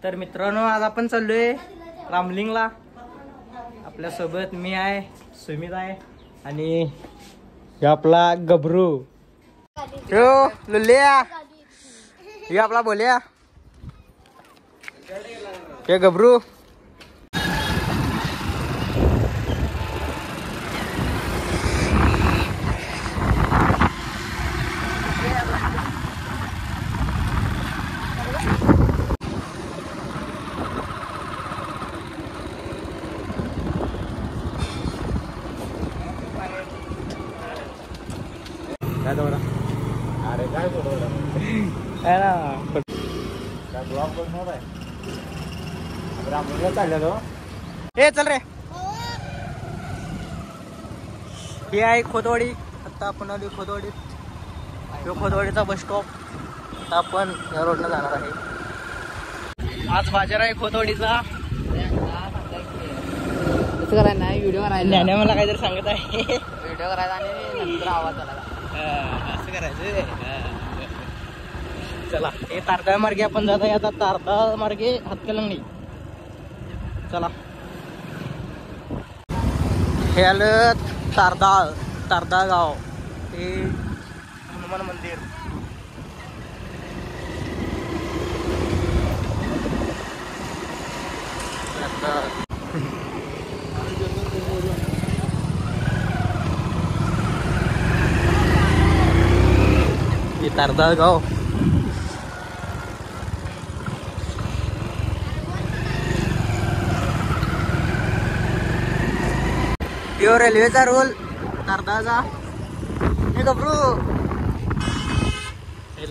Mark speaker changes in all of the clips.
Speaker 1: तर मित्रांनो आज आपण चाललोय रामलिंगला. आपल्यासोबत मी आहे, सुमित आहे आणि हे आपला गबरू, हो लुल्या, हे आपला बोल्या, हे गबरू. काय दौरा? अरे काय बोलवलं काय ब्लॉग बनवत आहे? रामलिंगला चाललेलो. ए चल रे. हे आहे खोदवाडी. आता आपण आलो खोदवाडीत. तो खोदवाडीचा बस स्टॉप. आता आपण या रोडला जाणार आहे. आज बाजार आहे खोदवाडीचा.
Speaker 2: कसं करायचं नाही, व्हिडिओ करायला.
Speaker 1: ज्ञाने मला काहीतरी सांगत आहे.
Speaker 2: व्हिडिओ करायचा आणि नंतर आवाज आला.
Speaker 1: असं करायचं. चला हे तारदाळ मार्गे आपण जात आहे. आता तारदाळ मार्गे हातकलंगडी. चला हे आलं तारदाळ गाव. हे हनुमान मंदिर. हे तारदाळ गाव. यो रेल्वेचा रोल तारदाळचा. हे गबरू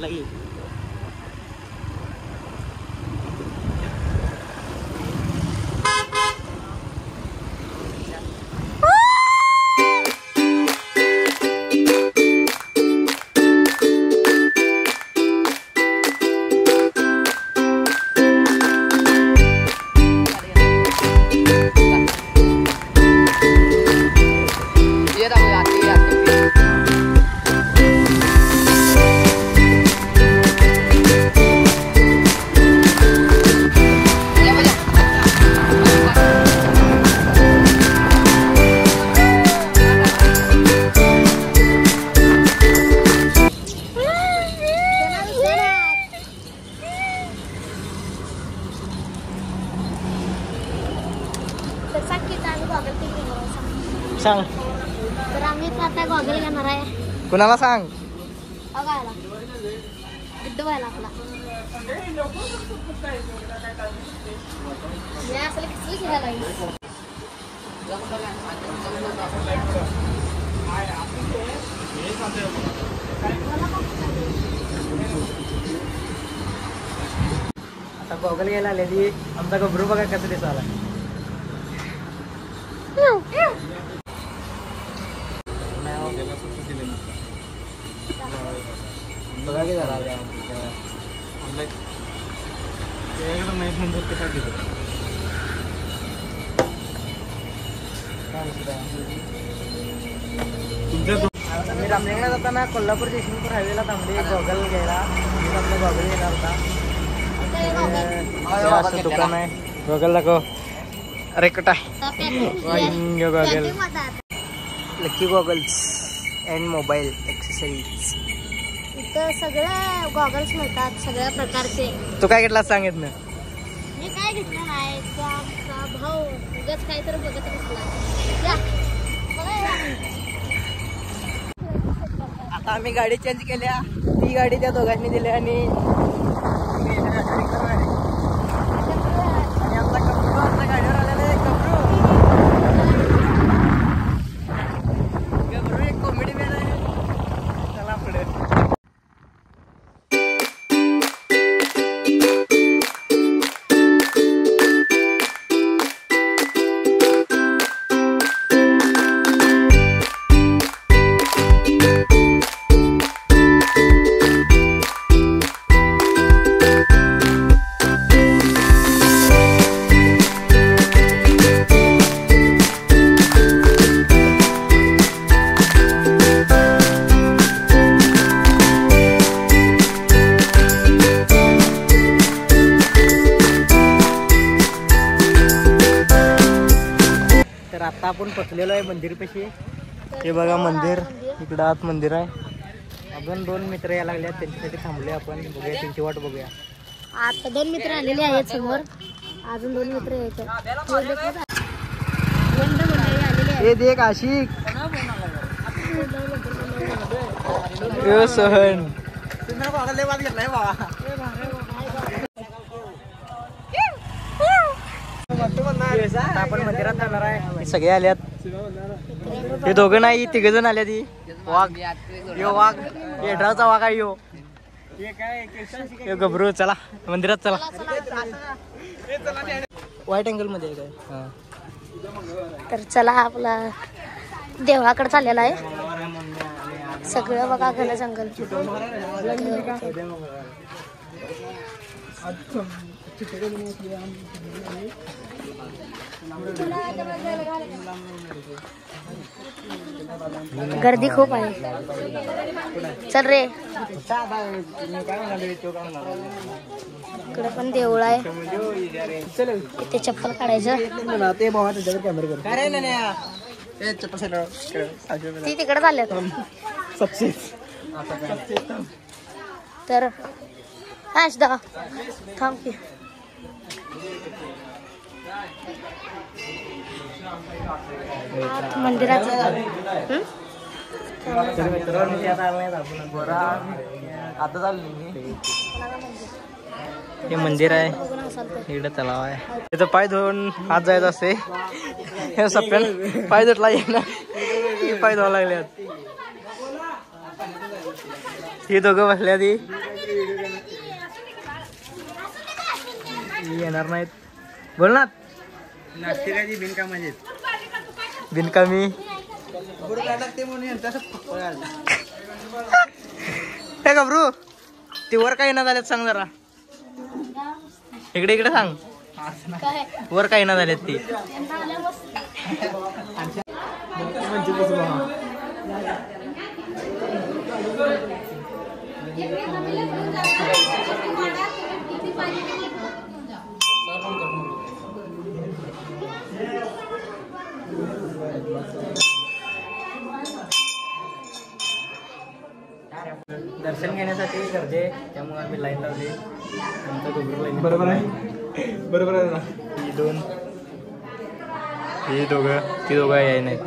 Speaker 1: लगी सांग.
Speaker 3: तर आम्ही आता गॉगल घेणार आहे.
Speaker 1: कुणाला सांग?
Speaker 3: बघायला गुड्डू व्हायला आपला. असं कसली घ्यायला
Speaker 1: आता गॉगल घ्यायला आलेली आमचा गबरू बघा कसं दिसायला. बघा की जरा मी रामलिंगला जाताना कोल्हापूर जयसिंगपूर हायवेला थांबले गॉगल घ्यायला. आपला गॉगल घेणार होता. असं दुकान आहे. गॉगल दाखव. अरे कटा goggle, lucky goggles and mobile accessories.
Speaker 3: इथं सगळं गॉगल्स मिळतात सगळ्या प्रकारचे.
Speaker 1: तू काय घेतला सांगित ना?
Speaker 3: मी काय घेतलं नाही. भाऊ उगाच काय तर बघत बसला.
Speaker 1: आता आम्ही गाडी चेंज केल्या. ती गाडी त्या दोघांनी दिली आणि आपला कपडू आपल्या गाडीवर आलेला आहे. गबरू एक कॉमेडी मॅन आहे. चला पुढे. आता आपण पोचलेलो आहे मंदिर पाशी. हे बघा मंदिर, इकडं आत मंदिर आहे. अजून 2 मित्र यायला लागले, त्यांच्यासाठी थांबले आपण. बघूया त्यांची वाट बघूया.
Speaker 3: आता 2 मित्र आलेले आहेत समोर, अजून 2 मित्र यायचे.
Speaker 1: हे देख आशिक, यो सहन. आता आपण मंदिरात जाणार आहे. सगळे आल्यात. हे दोघं नाही, 3 जण आल्यात. वाघ, यो वाघ, येड्राचा वाघ आहे यो. गबरू, चला मंदिरात चला. वाईट अँगल मध्ये आहे काय?
Speaker 3: तर चला, आपला देवळाकडे चाललेला आहे. सगळं बघा, घन जंगल. गर्दी खूप आहे. चल रे. इकडे पण देऊळ आहे. इथे चप्पल काढायचं. ती तिकडे चालल्यात. तर दा थांब की. मंदिरात
Speaker 1: हे मंदिर आहे. इकडे तलाव आहे. तिथं पाय धुवून हात जायचं असते. हे सप्यान पाय धुतला येणार, पाय धुवा लागल्यात. ही दोघं बसल्या, ती येणार नाहीत. बोल ना. बिनकामी हे घबरू, ती वर काही ना झाल्यात सांग जरा. इकडे सांग. वर काही ना झाल्यात ती. दर्शन घेण्यासाठी गर्दी आहे, त्यामुळे आम्ही लाईन लावली. बरोबर आहे, बरोबर आहे ना. ती दोघं याय नाहीत.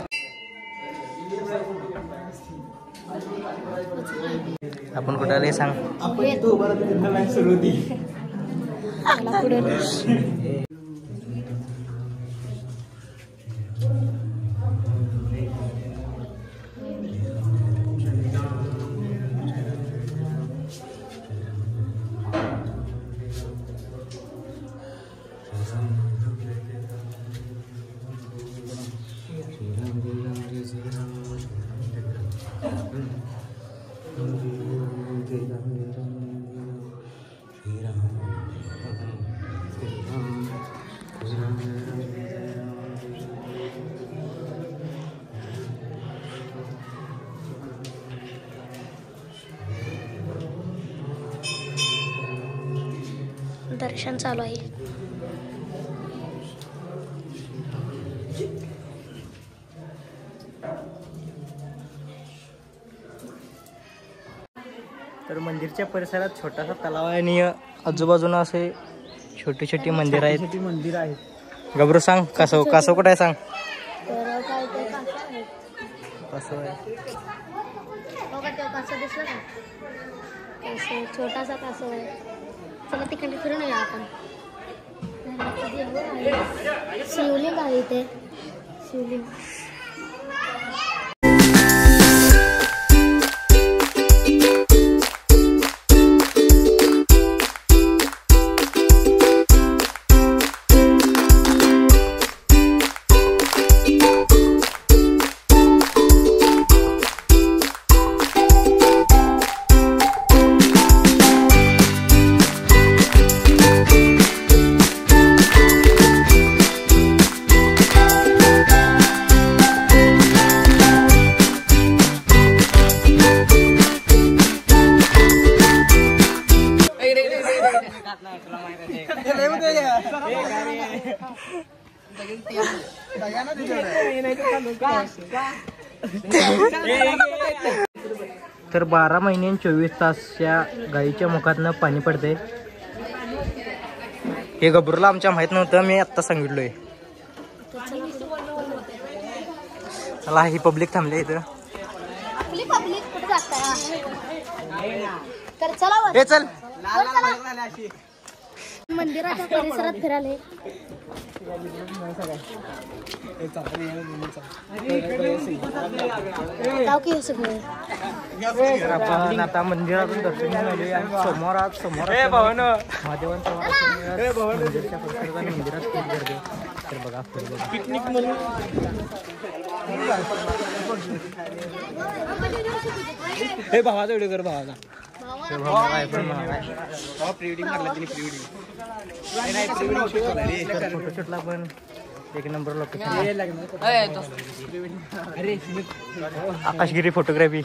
Speaker 1: आपण कुठे आले सांग.
Speaker 3: दर्शन चालू आहे.
Speaker 1: तर मंदिरच्या परिसरात छोटासा तलाव आहे आणि आजूबाजूला असे छोटी छोटी मंदिर आहेत. गबरू सांग, कासव कुठं आहे सांग. कासव आहे.
Speaker 3: छोटासा कासव आहे. चला तिकडे फिरून या आपण. शिवलिंग आहे इथे. शिवलिंग
Speaker 1: तर 12 महिने 24 तास या गाईच्या मुखातनं पाणी पडते. हे गबरूला आमच्या माहित नव्हतं, मी आत्ता सांगितलोय. चला ही पब्लिक थांबली इथं.
Speaker 3: आपली पब्लिक कुठे जाता तर चला वर.
Speaker 1: हे चल
Speaker 3: मंदिराच्या परिसरात फिराले. जाऊ की हे सगळे.
Speaker 1: तर आपण आता मंदिरातून दर्शन घेऊन आलोय आणि समोर महादेवांचा मंदिराच्या परिसरात आणि मंदिरात खूप गर्दी आहे. तर बघा पिकनिक म्हणून हे भावाचा व्हिडिओ कर. भावाचा फोटोशूटला पण एक नंबर लोकेशन. आकाशगिरी फोटोग्राफी.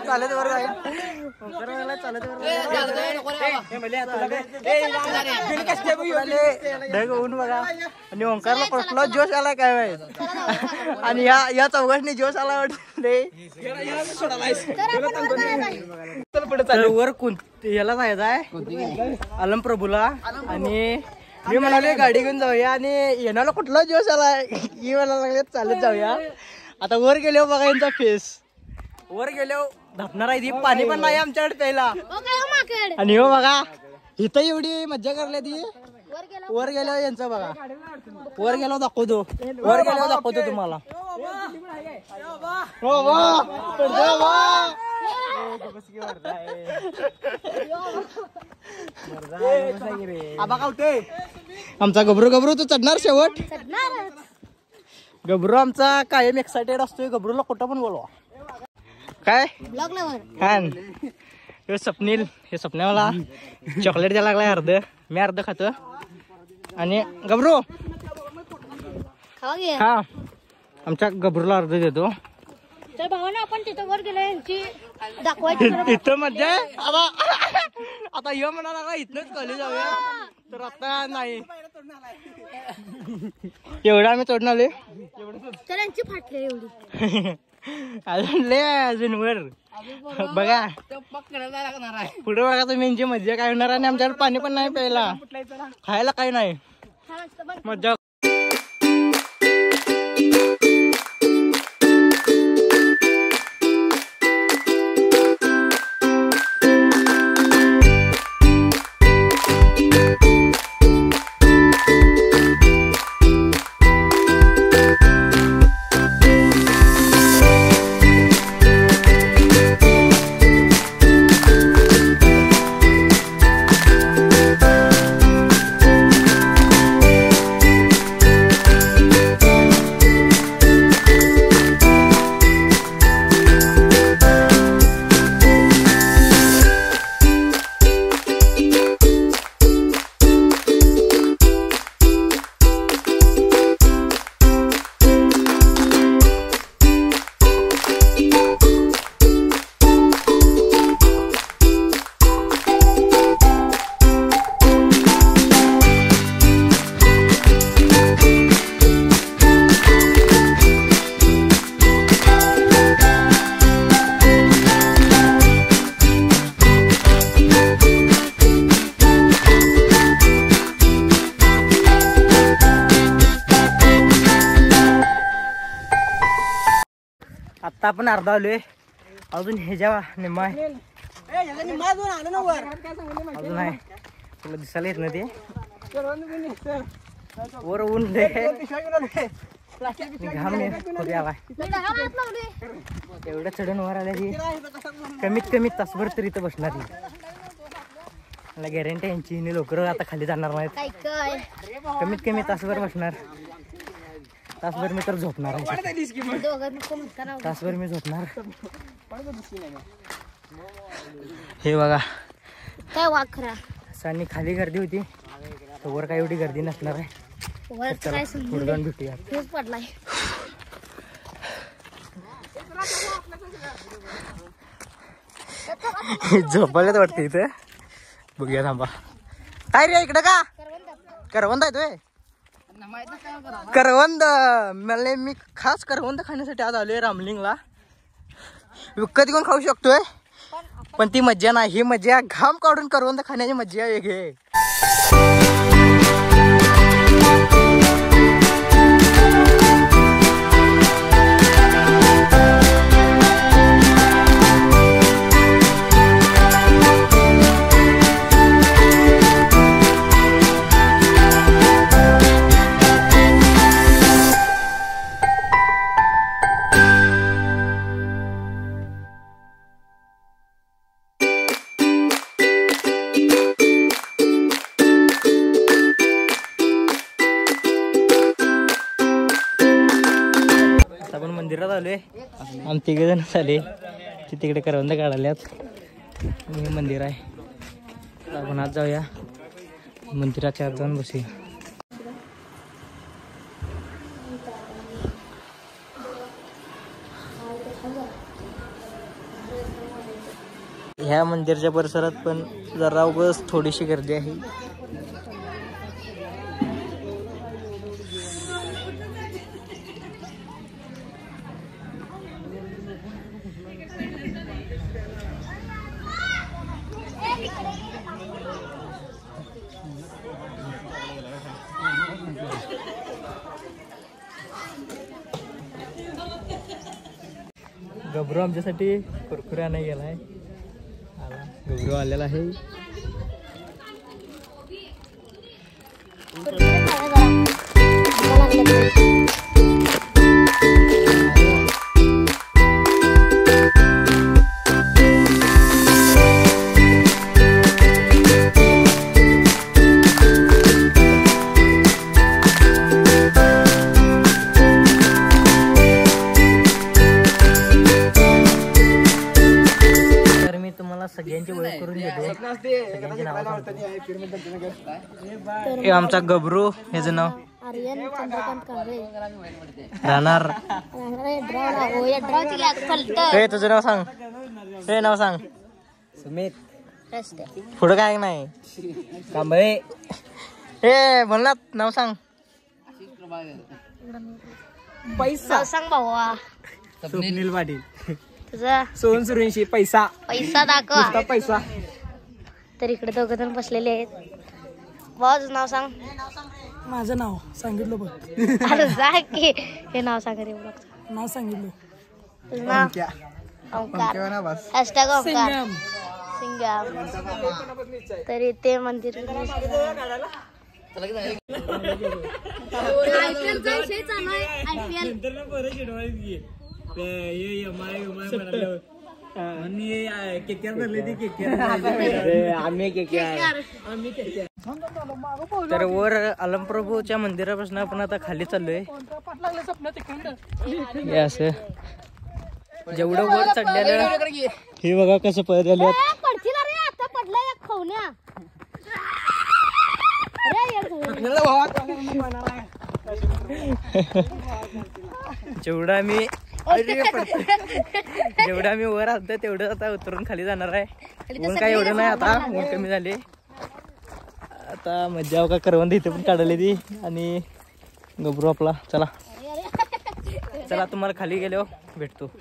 Speaker 1: चालत वर ढग ऊन बघा. आणि ओंकारला कसला जोश आला काय माहित. आणि या चौघांनी जोश आला वाटते. वर याला जायचं आहे अलम प्रभूला. आणि मी म्हणाले गाडी घेऊन जाऊया. आणि येणारा कुठला जोश आलाय की मला लागले चालत जाऊया. आता वर गेल्यावर बघा यांचा फेस. वर गेल्यावर धापणार आहे ती. पाणी पण नाही आमच्याकडे प्यायला. आणि हो बघा इथं एवढी मज्जा करली ती. वर गेल्यावर यांचं बघा. वर गेल्यावर दाखवतो. वर गेल्यावर दाखवतो तुम्हाला. आमचा गबरू तू चढणार शेवट. गबरू आमचा कायम एक्सायटेड असतोय. गबरूला कुठं पण बोलवा. काय खान हे स्वप्नील. हे स्वप्नावाला चॉकलेट द्यायला लागलाय अर्ध. मी अर्ध खातो. आणि गबरू हा आमच्या गबरूला अर्ध देतो.
Speaker 3: तर भावानं आपण तिथं वर गेलो यांची दाखवायची.
Speaker 1: इथं मज्जा आहे. आता हे म्हणाला इथनच कॉलेज जाऊया. तर आता नाही एवढं आम्ही चढून आले.
Speaker 3: तर यांची फाटली एवढी.
Speaker 1: अजून वर बघा पुढे बघा तुम्ही. यांची मज्जा काय होणार. आणि आमच्याकडे पाणी पण नाही प्यायला. खायला काही नाही. मज्जा. आता आपण अर्धा आलोय. अजून ह्याच्या निम्मा आहे. अजून आहे. तुला दिसायला येत ना ते. वर ऊन घाम एवढं चढून वर आल्या की कमीत कमी तासभर तरी इथं बसणार. मला गॅरंटी यांची लवकर आता खाली जाणार नाहीत. कमीत कमी तासभर बसणार. तासभर मी तर झोपणार आहे.
Speaker 3: दोघं नको म्हणताना
Speaker 1: तासभर मी झोपणार. हे बघा
Speaker 3: काय वाखरा
Speaker 1: आणि खाली गर्दी होती. वर काय एवढी गर्दी नसणार आहे.
Speaker 3: वर काय
Speaker 1: पुढे जाऊन भेटूया.
Speaker 3: खूप पडलाय.
Speaker 1: झोपायलाच वाटते इथं. बघूया थांबा. काय रे इकडं का करवंद आहे तोय. करवंद मला मी खास करवंद खाण्यासाठी आज आलोय रामलिंगला. विकत घेऊन खाऊ शकतोय पण ती मज्जा नाही. ही मज्जा घाम काढून करवंद खाण्याची मज्जा वेगळी आहे. आपण मंदिरात आलोय. आम्ही 3 जण झाले. ते तिकडे करवंद काढाल्यात. हे मंदिर आहे. आपण आज जाऊया मंदिराच्या आत जाऊन बसूया. ह्या मंदिरच्या परिसरात पण जरा उगाच थोडीशी गर्दी आहे. गबरू आमच्यासाठी कुरकुरे आणाय गेलाय. गबरू आलेला आहे. सगळ्यांची ओळख करून देतो. हे आमचा गबरू. ह्याचं नाव
Speaker 3: आर्यन चंद्रकांत कांबळे.
Speaker 1: राहणार.
Speaker 3: हे
Speaker 1: तुझं नाव सांग. हे नाव सांग. सुमित. पुढं काय नाही. कांबळे. हे म्हणलात नाव सांग.
Speaker 3: पैसा सांग भावा.
Speaker 1: स्वप्नील पाटील.
Speaker 3: तुझा
Speaker 1: सोन सुरेंशी. पैसा.
Speaker 3: पैसा दाखवा.
Speaker 1: पैसा.
Speaker 3: तर इकडे 2 जण बसलेले आहेत. भावाचं नाव सांग.
Speaker 4: माझं नाव सांगितलं बघ.
Speaker 3: अरे जा की. हे नाव सांग रे.
Speaker 4: नाव सांगितलं.
Speaker 3: तुझं नाव ओंकार. हॅशटॅग ओंकार सिंगम. तर इथे मंदिर
Speaker 1: तर वर अलमप्रभूच्या मंदिरापासून आपण आता खाली चाललोय. हे असं जेवढं वर चढलेलं हे बघा कसं पळत आले.
Speaker 3: पडतील रे. आता पडलाय खवण्या.
Speaker 1: जेवढा मी वर आलतो तेवढं आता उतरून खाली जाणार आहे. ऊन काय एवढं नाही. आता ऊन कमी झाले. आता मज्जा का करवंद इथे पण काढली ती. आणि गबरू आपला. चला चला तुम्हाला खाली गेल्यावर भेटतो.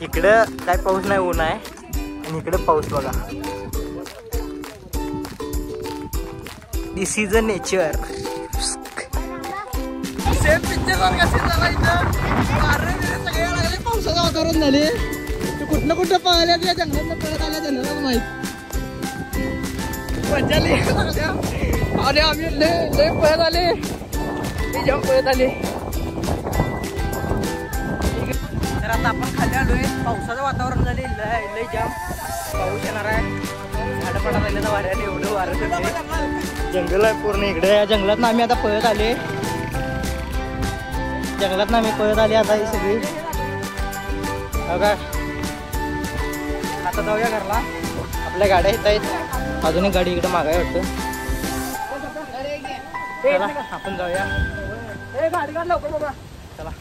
Speaker 1: इकडं काय पाऊस नाही. ऊन आहे. आणि इकडे पाऊस बघा. दिस इज अ नेचर. पावसाचं वातावरण झाले. कुठनं कुठं पळाल्या त्या जंगलात पळत आल्या जंगलात माहित. मजा आणि आम्ही लय पळत आले. जाम पळत आले. आता आपण खाली आलोय. पावसाचं वातावरण झाले लय जाम पाऊस येणार आहे. झाडं पडत आले तर वाऱ्याने एवढं वारं सुटले. जंगल आहे पूर्ण इकडे. या जंगलात आम्ही आता पळत आले. जंगलात आम्ही पळत आले आता ही सगळी बघा. आता जाऊया घरला. आपल्या गाड्या येत आहेत. अजून एक गाडी इकडे मागाय वाटतं. चला आपण जाऊया. चला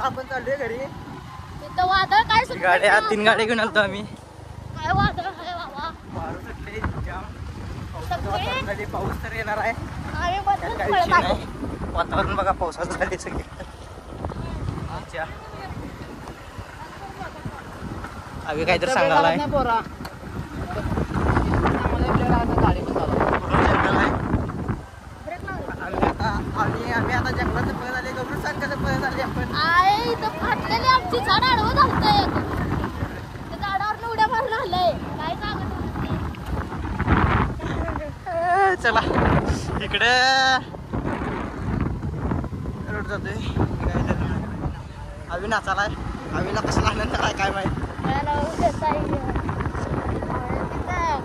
Speaker 1: आपण चाललोय घरी.
Speaker 3: इथं वादळ काय सुटलं?
Speaker 1: गाड्या 3 गाड्या घेऊन आलतो आम्ही.
Speaker 3: काय वादळ आहे बाबा?
Speaker 1: वारं सुटले जाम.
Speaker 3: सगळे
Speaker 1: झाले. पाऊस तर येणार आहे.
Speaker 3: आणि बदलून
Speaker 1: काही
Speaker 3: पडत
Speaker 1: विषय
Speaker 3: आहे.
Speaker 1: नाही. वातावरण बघा पावसाचं झाले सगळे. अच्छा अभि काहीतरी सांगायला
Speaker 2: नाही पोरा आम्हाला आपल्याला आता गाडी पण चालू.
Speaker 3: ब्रेक लावला.
Speaker 1: आम्ही आता जंगलात पळत आले. गबरू सांग कसं पळत आले आपण.
Speaker 3: आहे इथं फाटलेली आमची झाड आडवं धावतंय. त्या झाडावर उड्या मारून आलंय. काय सांगत
Speaker 1: चला इकडे रोड जातोय. अभि नाचालाय. अभिला कसला आनंद आहे काय माहिती.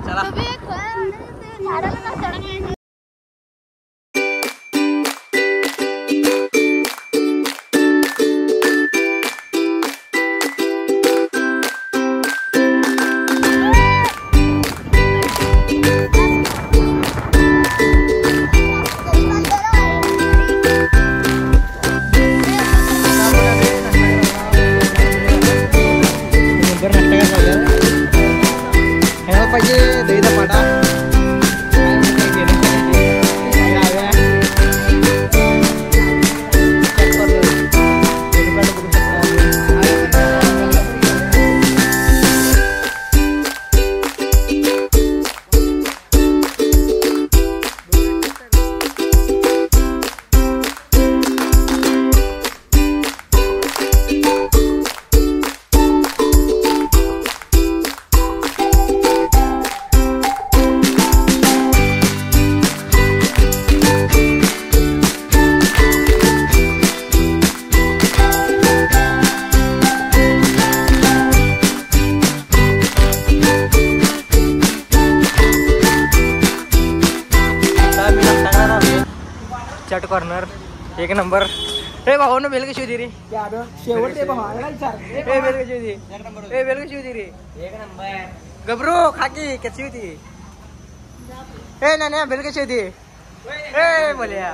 Speaker 1: चला.
Speaker 3: झाडाला नसताना
Speaker 1: पाहिजे दही पाटा चट कॉर्नर एक नंबर. हे भाऊ बेल कशी होती रे?
Speaker 4: शेवट
Speaker 1: बेल कशी होती? बेल कशी होती रे? एक नंबर. गबरू खाकी कशी होती? हे नाही बेल कशी होती? ए बोल्या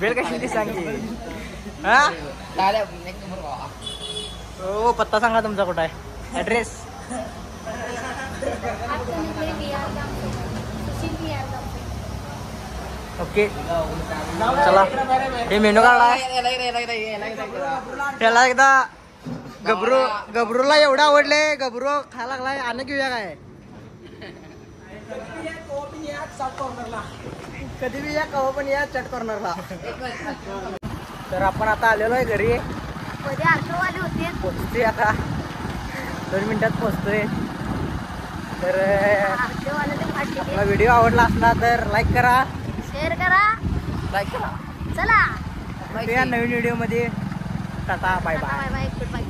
Speaker 1: बेल कशी होती सांग की. हा हो पत्ता सांगा तुमचा कुठं आहे ऍड्रेस. ओके चला हे मेनू काढलाय. त्याला एकदा गबरूला एवढं आवडले. गबरू खायला लागलाय. आणि घेऊया काय कधी बी या कवा पण या चट कॉर्नरला. तर आपण आता आलेलो आहे घरी.
Speaker 3: आठवले होते.
Speaker 1: पोचतोय आता 2 मिनिटात पोचतोय. तर आपला व्हिडिओ आवडला असला तर लाईक करा,
Speaker 3: शेअर करा,
Speaker 1: लाईक करा.
Speaker 3: चला
Speaker 1: भेटूया नवीन व्हिडिओ मध्ये. Tata bye bye.
Speaker 3: Bye bye.